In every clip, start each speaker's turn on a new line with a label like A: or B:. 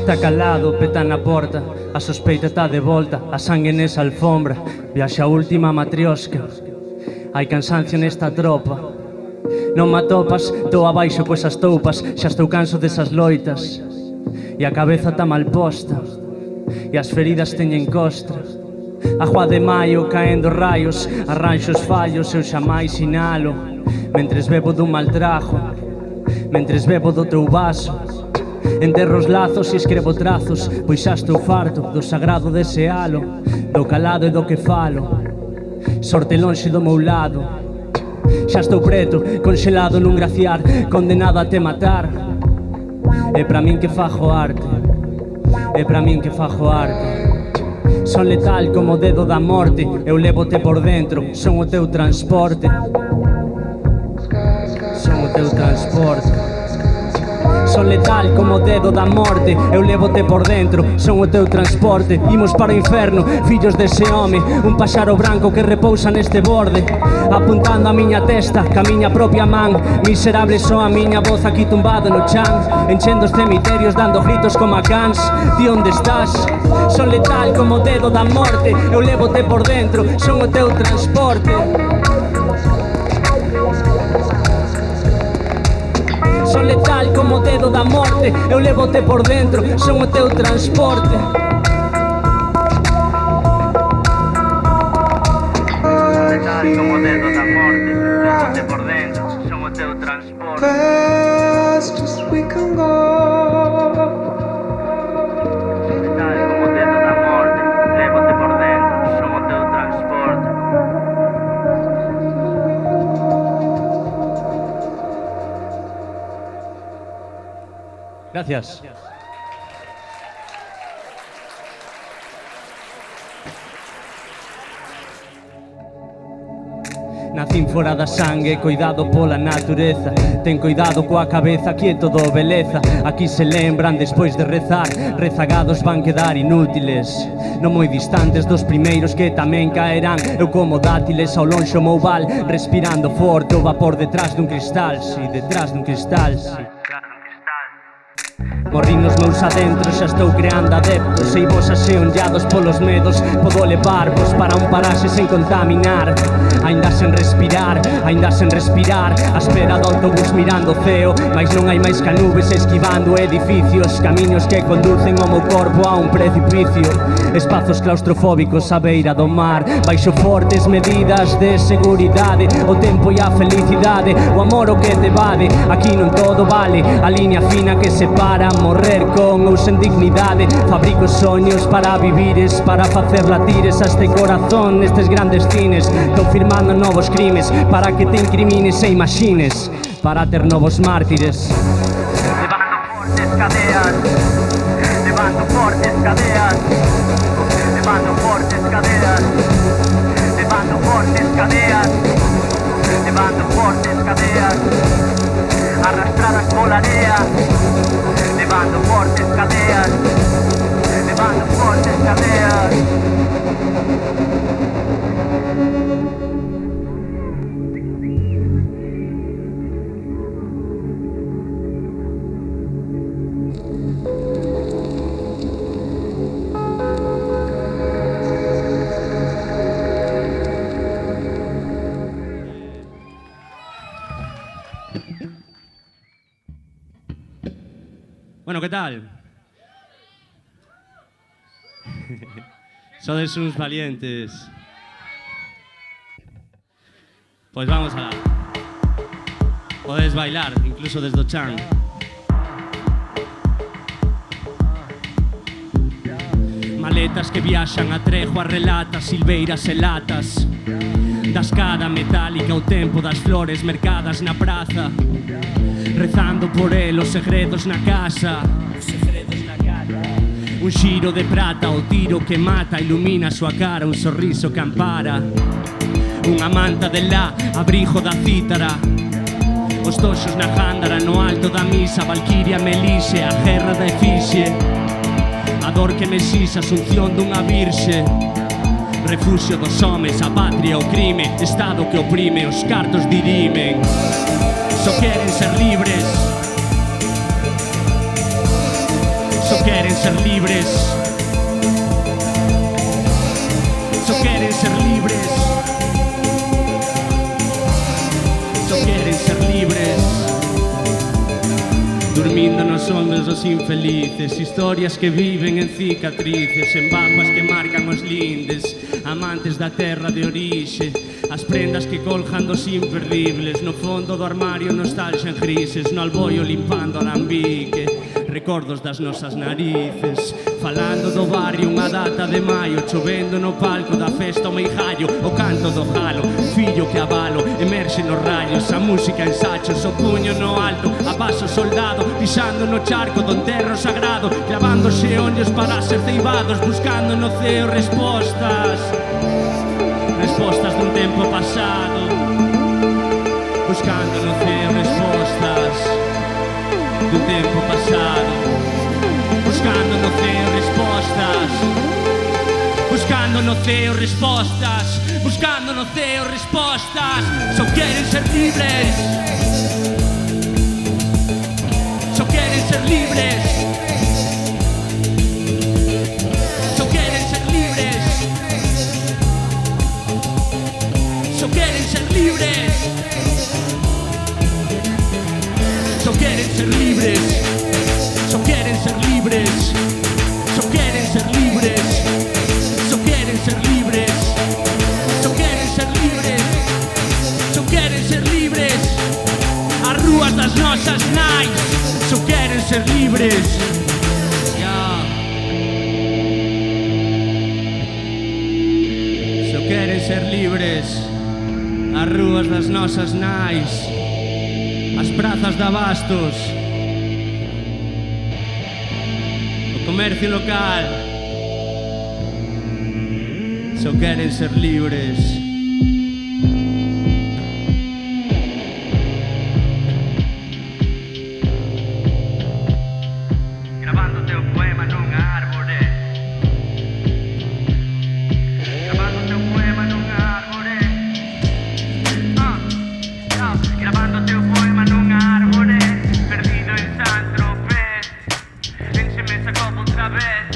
A: está calado, peta na porta. A sospeita está de volta, a sangue nesa alfombra. Viaxa a última matriosca. Hai cansancio nesta tropa. Non me atopas, tô abaixo coesas toupas. Xa estou canso desas loitas. E a cabeza está mal posta. E as feridas teñen costra. A Juá de Maio caendo raios. Arranxo os fallos, eu xamais sinalo. Mentres bebo dun mal trajo. Mentres bebo do teu vaso. Enterro os lazos e escrevo trazos. Pois xa estou farto do sagrado dese halo. Do calado e do que falo. Sorte lonxe do meu lado. Xa estou preto, conxelado nun glaciar. Condenado a te matar. É pra min que fajo arte. É pra min que fajo arte. Son letal como o dedo da morte. Eu levote por dentro, son o teu transporte. Son o teu transporte. Son letal como o dedo da morte. Eu levote por dentro, son o teu transporte. Imos para o inferno, fillos dese home. Un paxaro branco que repousa neste borde. Apuntando a miña testa, ca miña propia man. Miserable só a miña voz aquí tumbado no chan. Enchendo os cemiterios, dando gritos como a cans. Ti onde estás? Son letal como o dedo da morte. Eu levote por dentro, son o teu transporte. Son letal como o dedo da morte. Eu levote por dentro, son o teu transporte. Son letal como o dedo da morte. Levote por dentro, son o teu transporte.
B: Fast as we can go.
A: Son letal como o dedo da morte. Levote por dentro, son o teu transporte. Gracias. Nacín fora da sangue, coidado pola natureza. Ten coidado coa cabeza, quieto do beleza. Aquí se lembran despois de rezar. Rezagados van quedar inútiles. Non moi distantes dos primeiros que tamén caerán. Eu como dátiles ao lonxo meu val. Respirando forte o vapor detrás dun cristal. Si, detrás dun cristal, si. Morrín nos meus adentros, xa estou creando adeptos. Sei vos aseonllados polos medos. Podo levarvos para un paraxe sen contaminar. Ainda sen respirar, ainda sen respirar. A espera do autobús mirando o ceo. Mais non hai máis que nubes esquivando edificios. Camiños que conducen o meu corpo a un precipicio. Espazos claustrofóbicos á beira do mar. Baixo fortes medidas de seguridade. O tempo e a felicidade, o amor o que te vade. Aquí non todo vale, a liña fina que separa morrer con ou sen dignidade. Fabrico soños para vivires, para facer latires a este corazón nestes grandes cines. Tô firmando novos crimes para que te incrimines e imagines, para ter novos mártires. Levando fortes cadeas, levando fortes cadeas, levando fortes cadeas, levando fortes cadeas, levando fortes cadeas, arrastradas pola area. Levando fortes cadeas, levando fortes cadeas. Bueno, ¿qué tal? Sodes uns valientes. Pues vamos a... Podes bailar, incluso desde o chan. Maletas que viaxan a tregua, relatas, silveiras e latas. Da escada metálica o tempo das flores mercadas na praza. Rezando por el, os segredos na casa. Un xiro de prata, o tiro que mata. Ilumina a súa cara, un sorriso que ampara. Unha manta de lá, abrigo da cítara. Os toxos na jándara, no alto da misa. Valquiria me lixe, a guerra da efixe. A dor que me xixa, asunción dunha virxe. Refuxio dos homes, a patria, o crime. Estado que oprime, os cartos dirimen. Só queren ser libres. Só queren queren ser libres. Só queren ser libres. Só queren ser libres. Durmindo nos ondos dos infelices, historias que viven en cicatrices, en vacuas que marcan os lindes, amantes da terra de orixe, as prendas que colgan dos imperdibles, no fondo do armario nostalgia en grises, no alboio limpando alambique, recordos das nosas narices, falando do barrio unha data de maio, chovendo no palco da festa o meijallo, o canto do jalo, fillo que avalo, emerxe nos rayos, a música en sachos, o puño no alto, a paso soldado, pisando no charco do enterro sagrado, clavándose ollos para ser ceibados, buscando no ceo respostas, respostas dun tempo pasado, buscando no ceo respostas dun tempo pasado, buscando no ceo respostas, buscando no ceo respostas, buscando no ceo respostas. Só queren ser libres. Só queren ser libres. Só queren ser libres. Só queren ser libres. Só queren ser libres. Só queren ser libres. Só queren ser libres. Só queren ser libres. Só queren ser libres. Só queren ser libres. As rúas das nosas nais só queren ser libres. Só queren ser libres. As rúas das nosas nais, as prazas de abastos, o comercio local, só queren ser libres. Gravando teu poema nunha árbore, gravando teu poema nunha árbore, gravando teu poema nunha árbore, perdido en Saint-Tropez. Éncheme esa copa outra vez,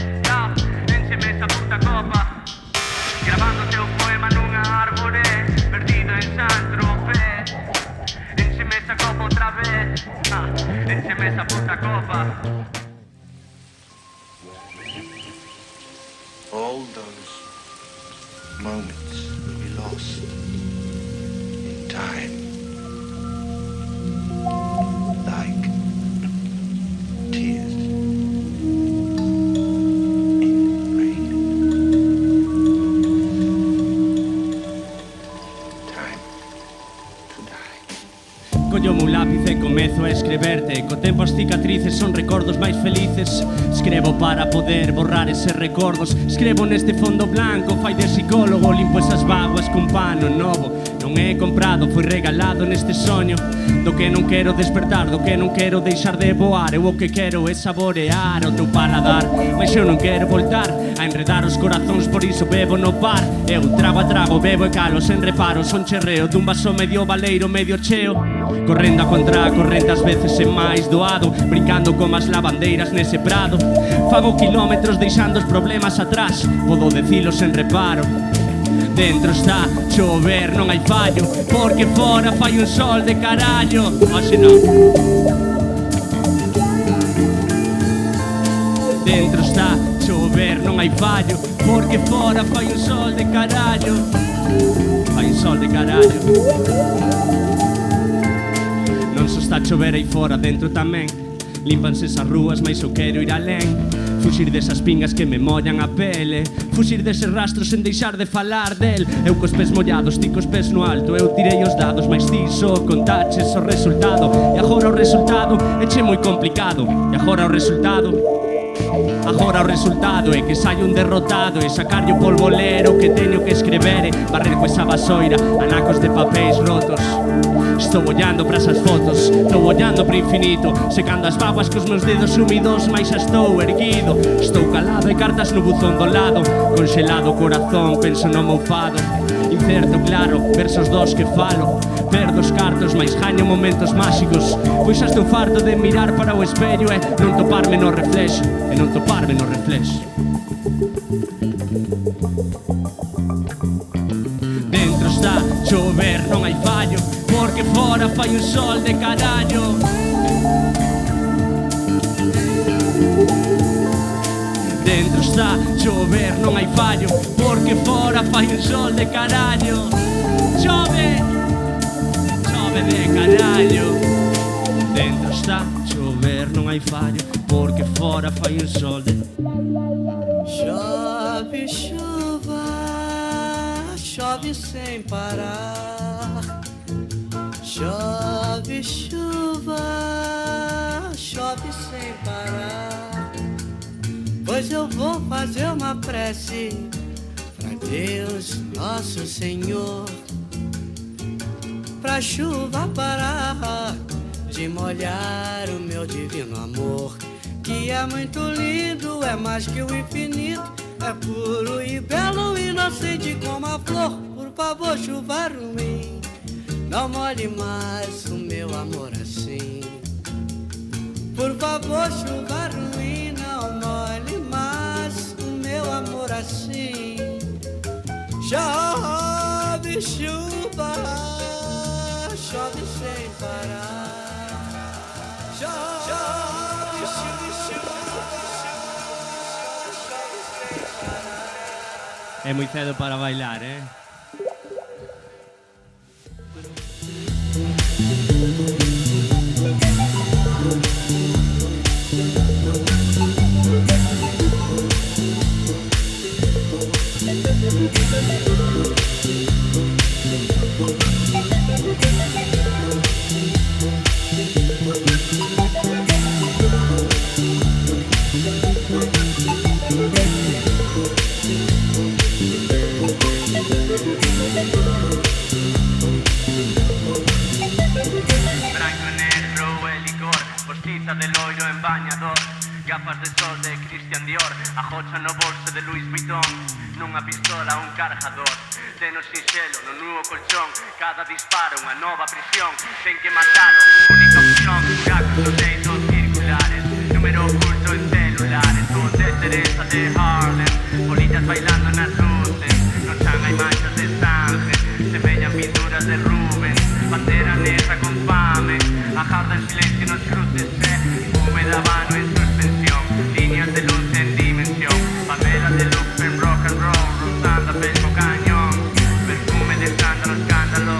A: éncheme esa puta copa. Gravando teu poema nunha árbore, perdido en Saint-Tropez. Éncheme esa copa outra vez, éncheme esa puta copa.
C: All those moments will be lost in time, like tears in rain. Time to die.
A: Collome un lápiz e comezo a escreverte. Co tempo as cicatrices son recordos máis felices. Escrevo para poder borrar eses recordos. Escrevo neste fondo blanco, fai de psicólogo. Limpo esas vaguas cun pano novo. Non é comprado, foi regalado neste soño do que non quero despertar, do que non quero deixar de voar. Eu o que quero é saborear o teu paladar, mas eu non quero voltar a enredar os corazóns, por iso bebo no bar. Eu trago a trago, bebo e calo sen reparo. Son cherreo dun vaso medio baleiro, medio cheo, correndo a contra a corrente, ás veces é máis doado, brincando como as lavandeiras nese prado. Fago kilómetros deixando os problemas atrás, podo decilo sen reparo. Dentro está chover, non hai fallo, porque fora fai un sol de carallo. Oxe non. Dentro está chover, non hai fallo, porque fora fai un sol de carallo. Fai un sol de carallo. Non só está a chover aí fora, dentro tamén. Límpanse esas rúas, mais eu quero ir alén. Fuxir desas pingas que me mollan a pele, fuxir deses rastros sen deixar de falar del. Eu cos pés mollados, ti cos pés no alto. Eu tirei os dados, mais ti só contaches o resultado. E agora o resultado eche moi complicado. E agora o resultado, agora o resultado é que sai un derrotado e sacarlle o polvolero que teño que escrever e barrer coa esa vasoira, anacos de papéis rotos. Estou Estou ollando para esas fotos, estou ollando para infinito, secando as vaguas cos meus dedos sumidos, mais xa estou erguido. Estou calado e cartas no buzón do lado, conxelado o corazón, penso no meu fado. Incerto, claro, versos dos que falo, perdo os cartos, mais gaño momentos máxicos. Pois xa estou farto de mirar para o espello e non toparme no reflexo, e non toparme no reflexo. Dentro está chover, non hai fallo, porque fora fai un sol de carallo. Dentro está chover, non hai fallo, porque fora fai un sol de carallo. Chove, chove de carallo. Dentro está chover, non hai fallo, porque fora fai un sol de...
D: Chove chuva, chove sem parar. Chove chuva, chove sem parar. Pois eu vou fazer uma prece pra Deus Nosso Senhor, pra chuva parar de molhar o meu divino amor, que é muito lindo, é mais que o infinito, é puro e belo, inocente como a flor. Por favor, chuva ruim, não molhe mais o meu amor assim. Por favor, chuva ruim, não molhe mais o meu amor assim. Chove chuva, chove sem parar. Chove chuva.
A: É moi cedo para bailar, eh?
E: De loiro en bañador, gafas de sol de Christian Dior, a jocha no bolso de Louis Vuitton, nunha pistola un cargador, teno sinxelo no nuevo colchón, cada disparo unha nova prisión, ten que matalo, única opción, buracos nos leitos circulares, número oculto en celulares, un de Teresa de Harlem, bolitas bailando nas luces, no chan hai manchas de sangre, semellan pinturas de Rubens, bandera negra con fame, ajarda en silencio nos cruces, fume de habano en suspensión, líneas de luz en dimensión, papelas de luz en rock and roll, rozando a pesco cañón, perfume de escándalo, escándalo,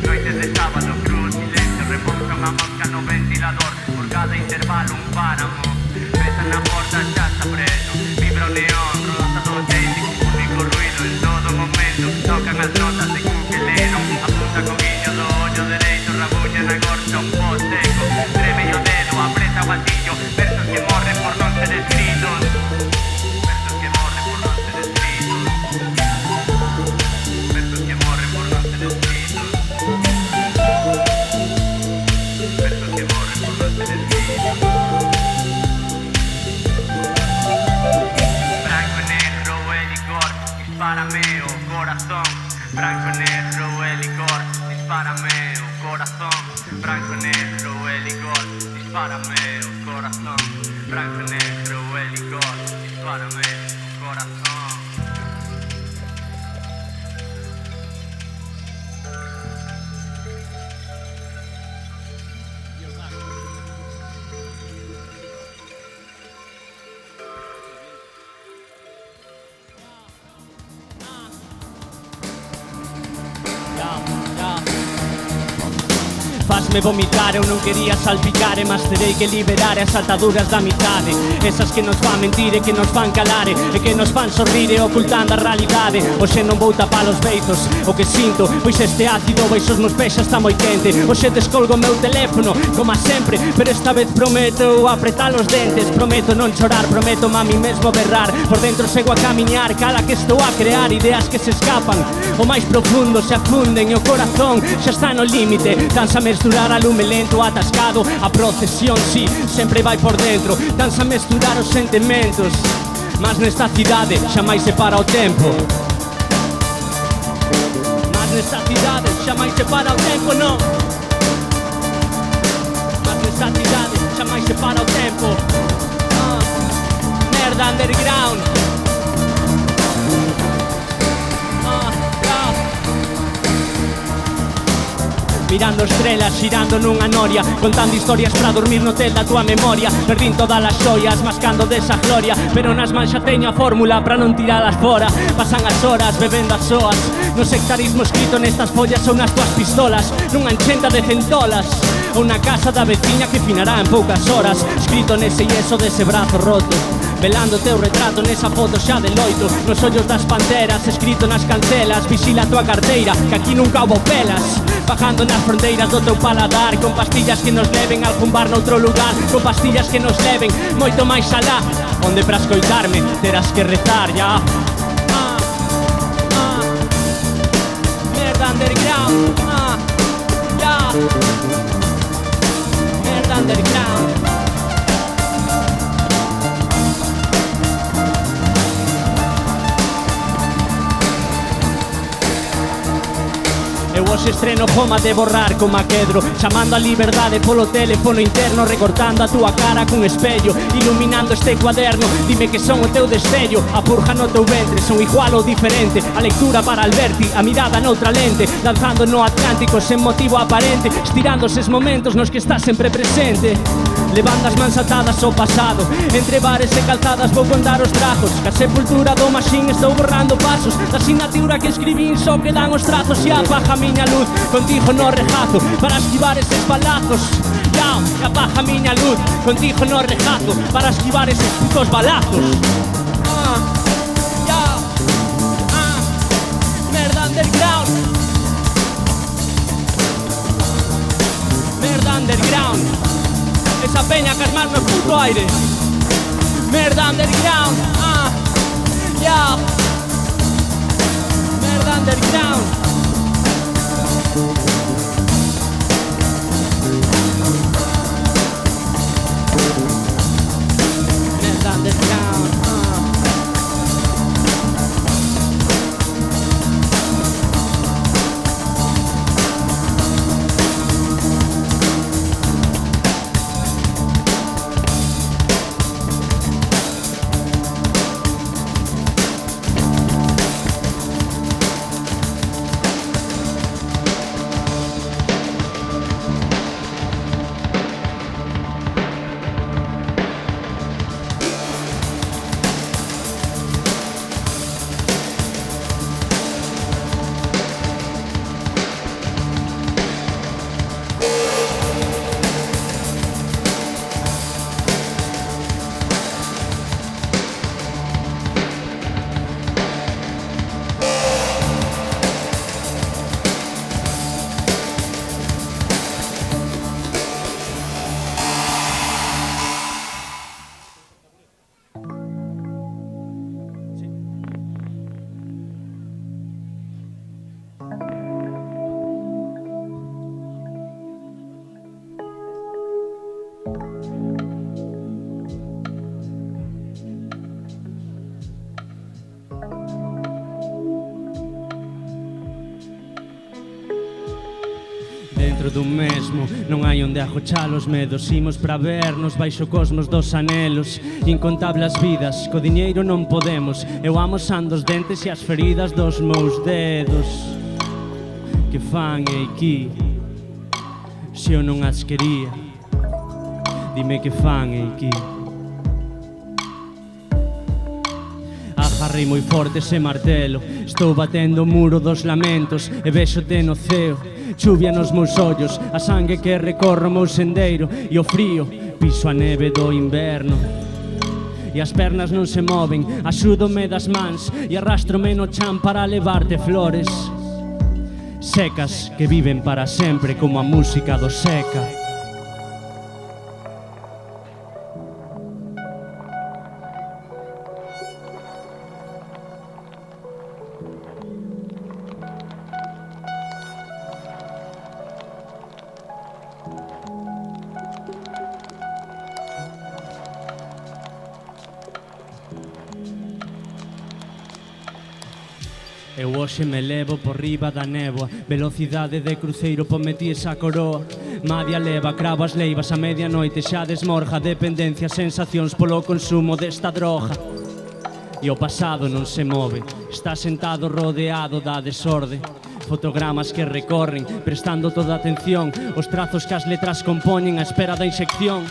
E: noites de sábado, cruz, silencio, reposa unha mosca no ventilador, por cada intervalo un páramo, pesan na porta, xa está preso, vibra o neón, rosa do tape, único ruido en todo momento, tocan as notas de ukelele, apunta co guiño do ollo dereito, rabuña na gorxa un po seco, treme o dedo, apreta o gatillo, versos que morren por non ser escritos, versos que morren por non ser escritos, versos que morren por non ser escritos, versos que morren por non ser escritos. Branco e negro e licor, dispárame o corazón, branco e negro e licor, dispárame o corazón, branco e negro e licor, dispárame o corazón, branco e negro e licor, dispárame o corazón.
A: Fasme vomitar, eu non quería salpicare, mas terei que liberar as ataduras da amizade, esas que nos fan mentir e que nos fan calare, e que nos fan sorrire ocultando a realidade. Hoxe non vou tapar os beizos, o que sinto, pois este ácido baixo os meus pés xa está moi quente. Hoxe descolgo o meu teléfono, como a sempre, pero esta vez prometo apretar os dentes, prometo non chorar, prometo a mí mesmo berrar, por dentro sigo a camiñar, cala que estou a crear ideas que se escapan, o máis profundo se afunden e o corazón xa está no límite, cansa mesmo mesturar a lume lento atascado. A procesión, sí, sempre vai por dentro. Dansa mesturar os sentimentos, mas nesta cidade xamais se para o tempo. Mas nesta cidade xamais se para o tempo, non. Mas nesta cidade xamais se para o tempo. Merda underground. Mirando estrelas, xirando nunha noria, contando historias para dormir no hotel da tua memoria. Perdín todas as xoias, mascando desa gloria, pero nas mans xa teño a fórmula para non tiralas fora. Pasan as horas, bebendo as soas, no sectarismo escrito nestas follas son as tuas pistolas, nunha enchenda de centolas, ou na casa da veciña que finará en poucas horas. Escrito nese yeso dese brazo roto, velando teu retrato nesa foto xa de loito, nos ollos das panteras, escrito nas cancelas. Vigila a tua carteira, que aquí nunca houbo pelas. Bajando nas fronteiras do teu paladar, con pastillas que nos leven a algún bar noutro lugar, con pastillas que nos leven moito máis alá, onde para escoitarme terás que rezar, ya. Merda underground, ya. Merda underground. Eu hoxe estreno foma de borrar como a quedro, chamando a liberdade polo teléfono interno, recortando a túa cara cun espello, iluminando este cuaderno. Dime que son o teu destello, a purga no teu ventre, son igual ou diferente. A lectura para Alberti, a mirada noutra lente, lanzando no Atlántico sen motivo aparente, estirando eses momentos nos que estás sempre presente. Levando as mans atadas ao pasado, entre bares e calzadas vou contar os trazos. Ca sepultura do machín estou borrando pasos, da asignatura que escribín só quedan os trazos. E apaga a miña luz contigo no rejazo, para esquivar eses balazos. Ya, apaga a miña luz contigo no rejazo, para esquivar eses putos balazos. Ya, merda underground. Merda underground. Esa peña que as mans no puto aire. Merda underground, ya. Merda underground. Merda underground, dentro dun mesmo, non hai onde agochar os medos. Imos para vernos baixo cosmos dos anelos, incontables vidas, co diñeiro non podemos. Eu amosando os dentes e as feridas dos meus dedos. Que fan aquí, se eu non as quería? Dime que fan aquí. Agarrei moi forte ese martelo, estou batendo o muro dos lamentos e vexote no ceo. Chuvia nos meus ollos, a sangue que recorre o meu sendeiro, e o frío, piso a neve do inverno. E as pernas non se moven, axúdome das mans e arrastrome no chan para levarte flores secas que viven para sempre, como a música do Seca. Eu hoxe me levo por riba da néboa, velocidade de cruceiro, ponme ti esa coroa. Madia leva, cravo as leivas, a medianoite xa desmorja, dependencia, sensacións polo consumo desta droga. E o pasado non se move, está sentado rodeado da desorde. Fotogramas que recorren, prestando toda atención, os trazos que as letras compoñen á espera da inxección.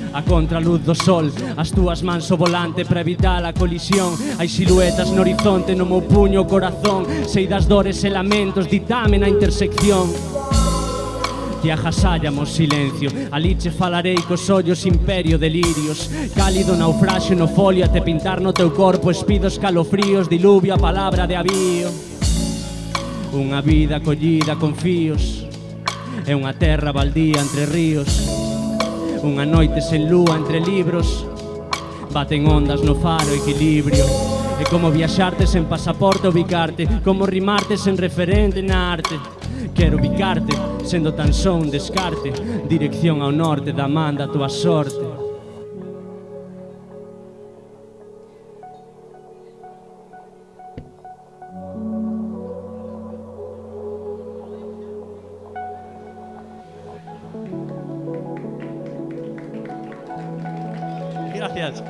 A: A contraluz do sol, as túas mans ao volante para evitar a colisión. Hai siluetas no horizonte, no meu puño o corazón. Sei das dores e lamentos, ditame na intersección. Ti agasallamos silencio, ali che falarei cos ollos imperio delirios. Cálido naufraxio no folio até pintar no teu corpo espidos calofríos, diluvio a palabra de avío. Unha vida collida con fíos, é unha terra baldía entre ríos. Unha noite sen lúa entre libros, baten ondas no faro equilibrio. É como viaxarte sen pasaporte, ubicarte, como rimarte sen referente na arte. Quero ubicarte, sendo tan só un descarte, dirección ao norte da man da tua sorte. Gracias.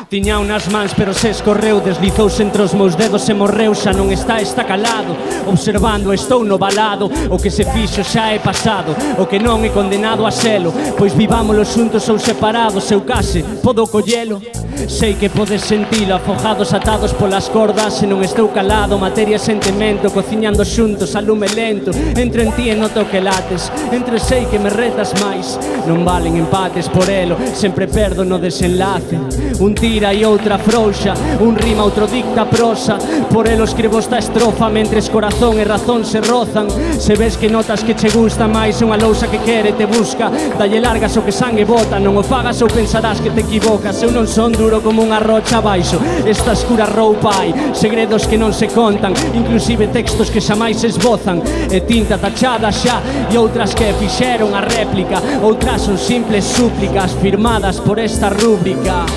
A: Tiña unas mans pero se escorreu, deslizouse entre os meus dedos e morreu. Xa non está calado, observando estou no balado. O que se fixo xa é pasado, o que non é condenado a selo. Pois vivámolo xuntos ou separados, eu case podo collelo. Sei que podes sentilo, afogados atados polas cordas. Se non estou calado, materia e sentimento, cociñando xuntos a lume lento. Entre en ti e noto que lates, entre sei que me retas máis. Non valen empates por elo, sempre perdo no desenlace. Un tira e outra frouxa, un rima, outro dicta prosa. Por elo escribo esta estrofa, mentres corazón e razón se rozan. Se ves que notas que che gusta máis, unha lousa que quere te busca. Dalle largas o que sangue bota, non o fagas ou pensarás que te equivocas. Eu non son duro como unha rocha abaixo, esta escura roupa hai segredos que non se contan, inclusive textos que xamais se esbozan. E tinta tachada xa, e outras que fixeron a réplica. Outras son simples súplicas firmadas por esta rúbrica.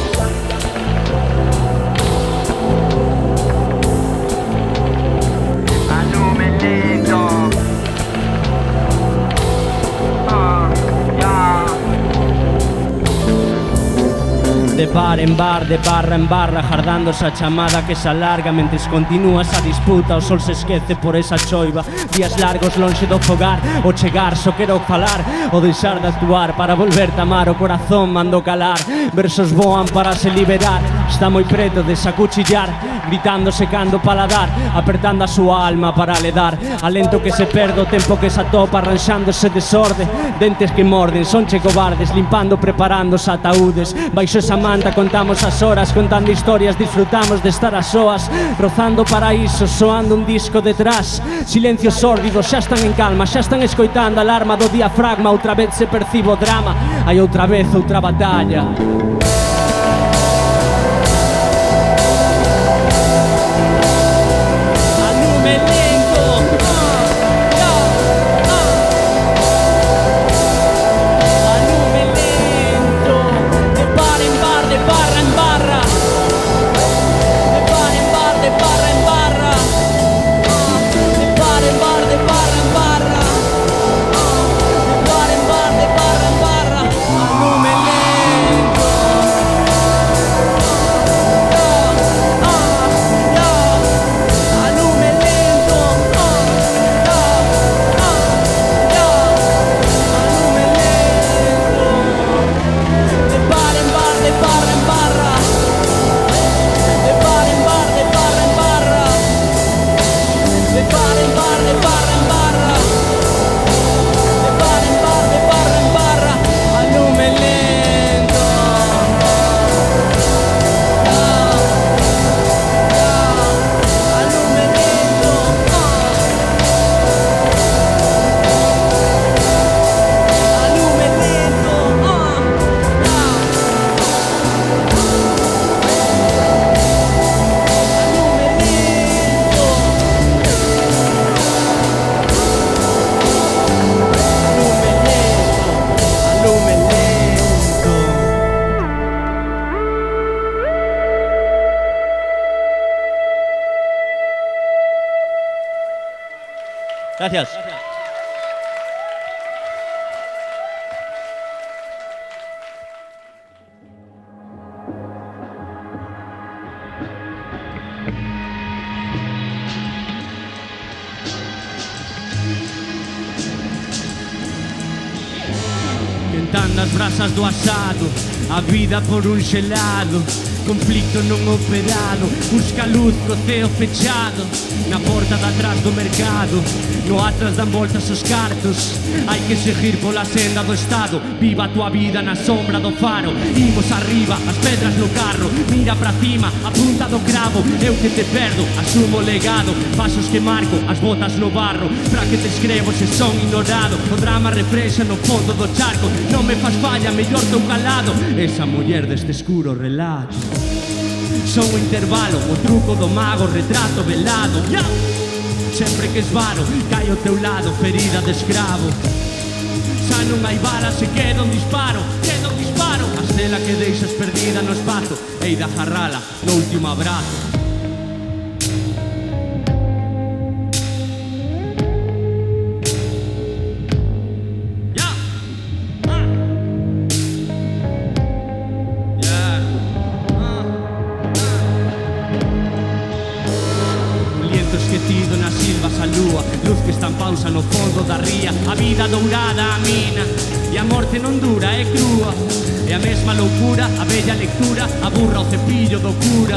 A: De bar en bar, de barra en barra, jardando esa chamada que se alarga. Mentres continúa esa disputa, o sol se esquece por esa choiva. Días largos lonxe do fogar, o chegar só quero falar, o deixar de actuar para volverte a amar. O corazón mando calar, versos voan para se liberar. Está moi preto de sacuchillar, gritando secando paladar, apertando a súa alma para le dar alento que se perde, o tempo que se atopa arranxándose desorde. Dentes que morden, sonche cobardes, limpando, preparando os ataúdes. Baixo esa manta contamos as horas, contando historias, disfrutamos de estar a soas, rozando paraíso, soando un disco detrás. Silencios sórdidos, xa están en calma, xa están escoitando a alarma do diafragma. Outra vez se percibe o drama, hai outra vez outra batalla.
F: Gracias.
A: Quentando as brasas do asado, a vida por un xelado, conflicto non operado, busca luz co ceo fechado, na porta de atrás do mercado, no atlas dan voltas os cartos, hai que seguir pola senda do estado, viva a tua vida na sombra do faro, imos arriba, as pedras no carro, mira pra cima, a punta do cravo, eu que te perdo, asumo o legado, pasos que marco, as botas no barro, pra que te escrevo se son ignorado, o drama refrexa no fondo do charco, non me faz falla, mellor teu calado, esa muller deste escuro relato. Son o intervalo, o truco do mago, retrato velado. Sempre que esvaro, cai ao teu lado, ferida de escravo. Xa non hai balas e queda un disparo, a estela que deixas perdida no espazo, hei de agarrala no último abrazo. Esquecido nas silvas a lúa, luz que está en pausa no fondo da ría, a vida dourada a mina, e a morte non dura, é crúa, é a mesma loucura, a bella lectura, aburra o cepillo do cura.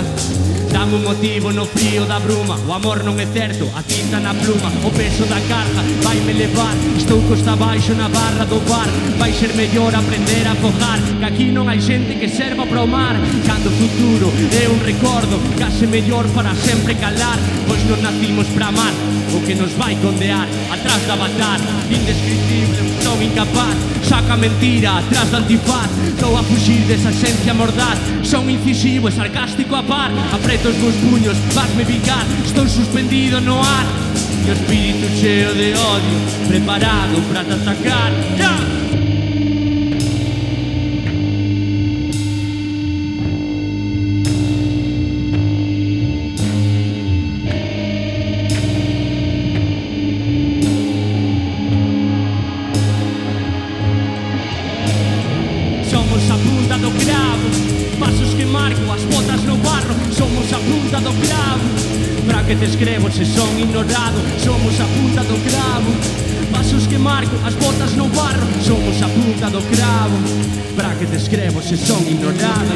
A: Dame un motivo no frío da bruma, o amor non é certo, a tinta na pluma, o peso da carga vaime levar, estou costa baixo na barra do bar, vai ser mellor aprender a fogar, que aquí non hai xente que serva para o mar, cando o futuro é un recordo, case mellor para sempre calar, pois non nacimos para amar, o que nos vai condear, atrás da avatar, indescriptible, non incapaz, saca mentira atrás do antifaz, estou a fuxir desa esencia mordaz, son incisivo e sarcástico a par, apreto os meus puños, vasme picar, estou suspendido no ar, e o espírito cheo de odio, preparado para te atacar. Somos a punta do cravo, pasos que marco, as botas no barro, somos a punta do cravo. Pra que te escrevo se son ignorado, somos a punta do cravo. Pasos que marco, as botas no barro, somos a punta do cravo. Pra que te escrevo se son ignorado,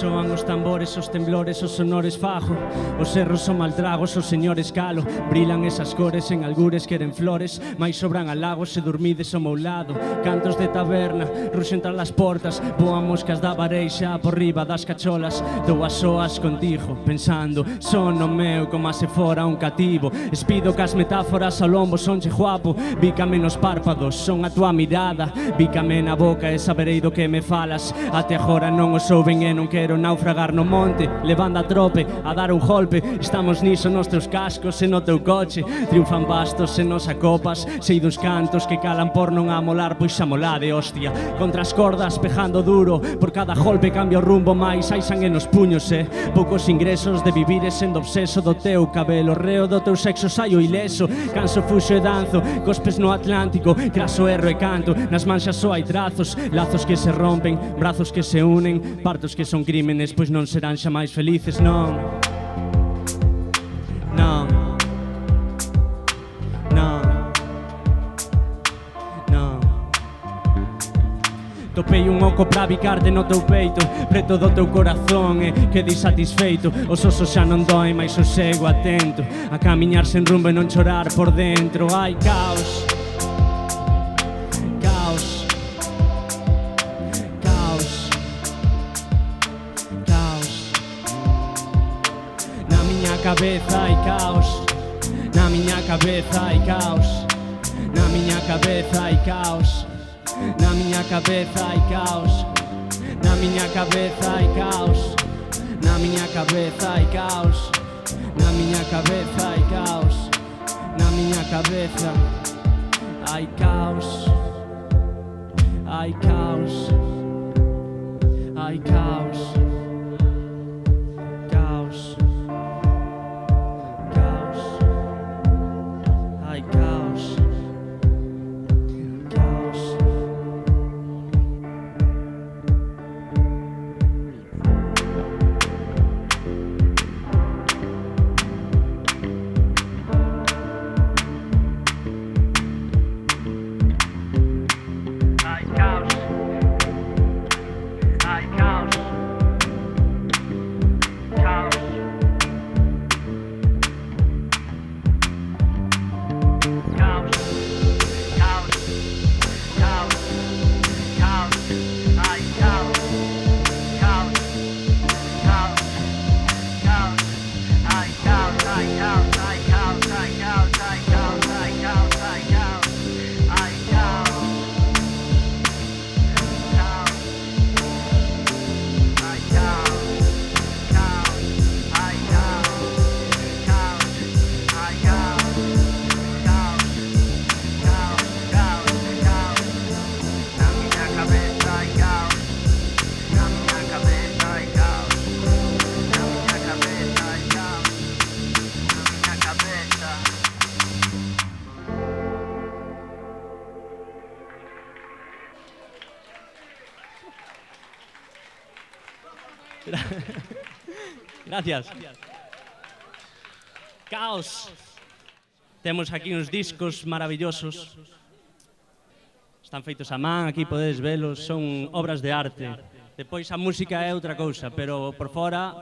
A: Soan os tambores, os temblores, os sonores fajo, os erros son maltragos, os señores calo, brilan esas cores en algures queren flores, mais sobran halagos se dormides ao meu lado, cantos de taberna, ruxen tras las portas, voan moscas da vareixa por riba das cacholas, dou as soas contigo, pensando, son o meu como se fora un cativo, espido cas metáforas ao lombo, sonche guapo, bícame nos párpados, son a tua mirada, bícame na boca e saberei do que me falas, até agora non o souben e non quero barqueiro naufragar no monte, levando a trope a dar un golpe. Estamos niso nos teus cascos e no teu coche, triunfan bastos e nos acopas. Sei dos cantos que calan por non amolar, pois amolade, hostia. Contra as cordas pejando duro, por cada golpe cambia o rumbo, máis hai sangue nos puños, poucos ingresos de vivir e sendo obseso do teu cabelo, reo do teu sexo saio ileso. Canso, fuxo e danzo, cospes no Atlántico, craso erro e canto. Nas manxas só hai trazos, lazos que se rompen, brazos que se unen, partos que son crímenes, pois non serán xa máis felices, non. Non. Non. Non. Topei un oco pra bicarte no teu peito, preto do teu corazón, e quedei satisfeito. Os osos xa non doen, mais sosego atento a camiñar sen rumbo e non chorar por dentro. Hai caos. Caos. Caos. Caos. Na miña cabeza hai caos. Na miña cabeza hai caos. Na miña cabeza hai caos. Na miña cabeza hai caos. Na miña cabeza hai caos. Na miña cabeza hai caos. Na miña cabeza hai caos. Na miña cabeza hai caos. Hai caos. Hai caos. Caos. Caos. Hai caos. Caos.
E: Hay caos. Hay caos. Caos. Caos. Caos. Caos. Caos. Hay caos. Caos. Caos. Caos. Hay caos. Hay caos. Hay caos. Hay caos. Hay caos. Hay caos. Hay caos. Hay caos.
A: Gracias. Caos. Temos aquí uns discos maravillosos. Están feitos a man, aquí podedes velos, son obras de arte. Depois a música é outra cousa, pero por fora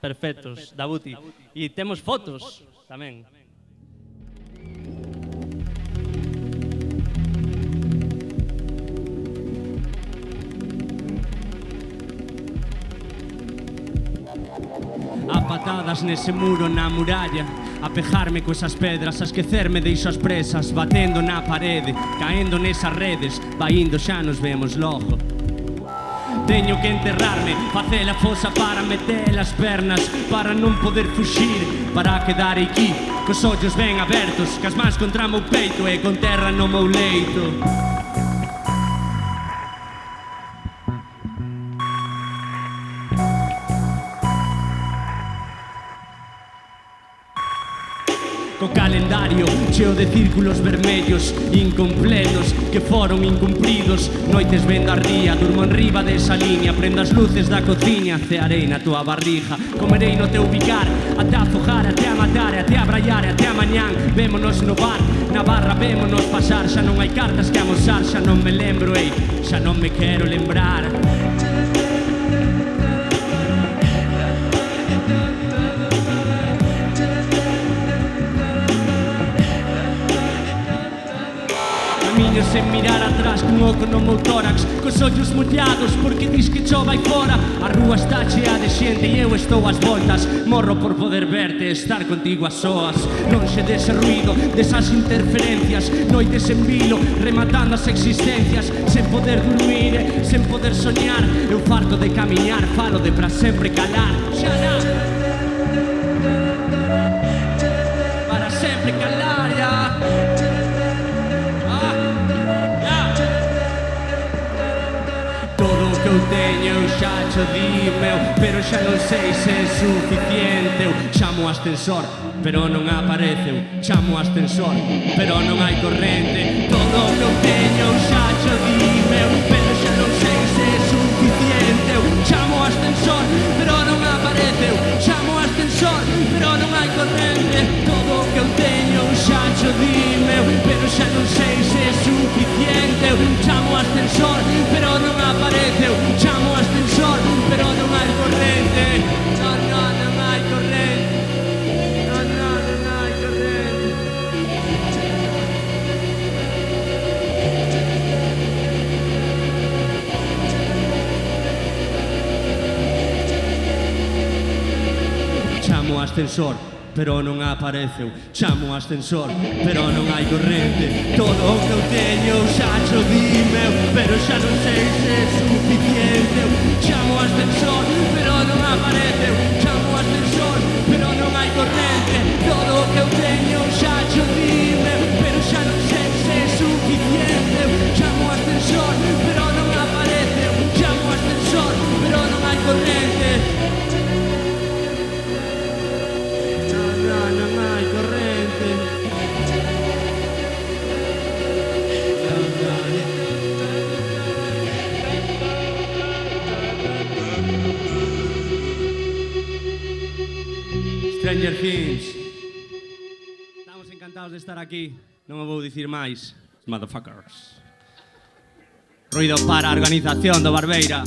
A: perfectos, Dabuti. E temos fotos tamén. A patadas nese muro na muralla, a pejarme coesas pedras, a esquecerme deixo as presas, batendo na parede, caendo nesas redes, vai indo xa nos vemos logo. Teño que enterrarme, facer a fosa para meter as pernas, para non poder fuxir, para quedar aquí, cos ollos ben abertos, cas mans contra o meu peito e con terra no meu leito. Co calendario cheo de círculos vermellos incompletos que foron incumpridos. Noites vendo a ría, durmo en riba desa liña, prendo as luces da cociña, cearei na tua barriga, comerei no teu bicar, até afogar, até a matar, até a brallar, até a mañán. Vémonos no bar, na barra vémonos pasar, xa non hai cartas que amosar, xa non me lembro, xa non me quero lembrar. sen mirar atrás cun oco no meu tórax, cos ollos mollados porque dis que chova aí fora. A rúa está chea de xente e eu estou ás voltas. Morro por poder verte, estar contigo a soas, lonxe dese ruido, desas interferencias, noites en vilo, rematando as existencias, sen poder dormir, sen poder soñar. Eu farto de camiñar, falo de pra sempre calar. Xana, para sempre calar, ya. Todo o que eu teño eu xa cho di meu, pero xa non sei se é suficiente. Eu chamo o ascensor, pero non aparece. Eu chamo o ascensor, pero non hai corrente. Todo o que eu teño eu xa cho di meu, pero xa non sei se é suficiente. Eu chamo o ascensor, pero non aparece. Eu chamo o ascensor, pero non hai corrente. Todo o que eu teño eu xa cho di meu, pero xa non sei se é suficiente. Eu chamo o ascensor, pero non aparece. Eu chamo o ascensor, pero non hai corrente. No, no, non hai corrente. No, no, non hai corrente. Chamo o ascensor, pero non aparece. Eu chamo o ascensor, pero non hai corrente. Todo o que eu teño eu xa cho di meu, pero xa non sei se é suficiente. Eu chamo o ascensor, pero non aparece. Eu chamo o ascensor, pero non hai corrente. Todo o que eu teño eu xa cho di meu, pero xa non sei se é suficiente. Eu chamo o ascensor, pero non aparece. Eu chamo o ascensor, pero non hai corrente. Non hai corrente. Stranger Things. Estamos encantados de estar aquí. Non o vou dicir máis. Motherfuckers. Ruido para a organización do Barbeira.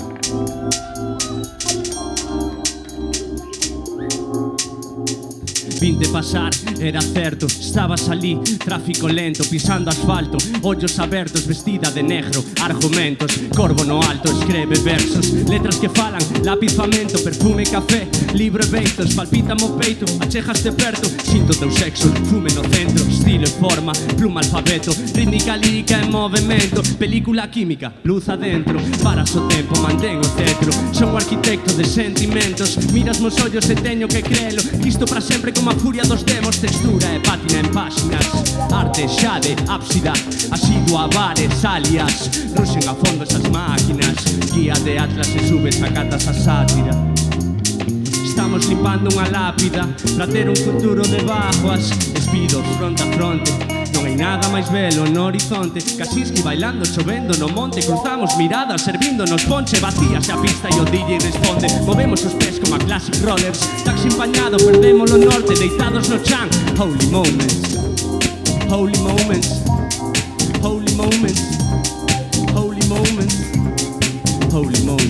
A: Vinte pasar, era certo, estabas ali, tráfico lento, pisando asfalto, ollos abertos, vestida de negro, argumentos, corvo no alto, escreve versos, letras que falan, lápiz famento, perfume, café, libro e beitos, palpítame o peito, achegaste perto, sinto teu sexo, fume no centro, estilo e forma, pluma alfabeto, rítmica lírica e movimento, película química, luz adentro, paras o tempo, mantén o cetro, son o arquitecto de sentimentos, miras mos ollos e teño que crelo, listo para sempre como a furia dos demos, textura e pátina en páxinas, arte xa de ábsida, asidua a bares, alias, ruxen a fondo esas máquinas, guía de atlas e subes a catas a sátira. Estamos limpando unha lápida para ter un futuro debajo as espidos fronte a fronte. Non hai nada máis belo no horizonte, Casiski bailando, chovendo no monte, cruzamos miradas, servíndonos ponche, vacías a pista e o DJ responde, movemos os pés como a classic rollers, taxi empañado, perdemos o norte, deitados no chan, holy moments, holy moments, holy moments, holy moments, holy moments.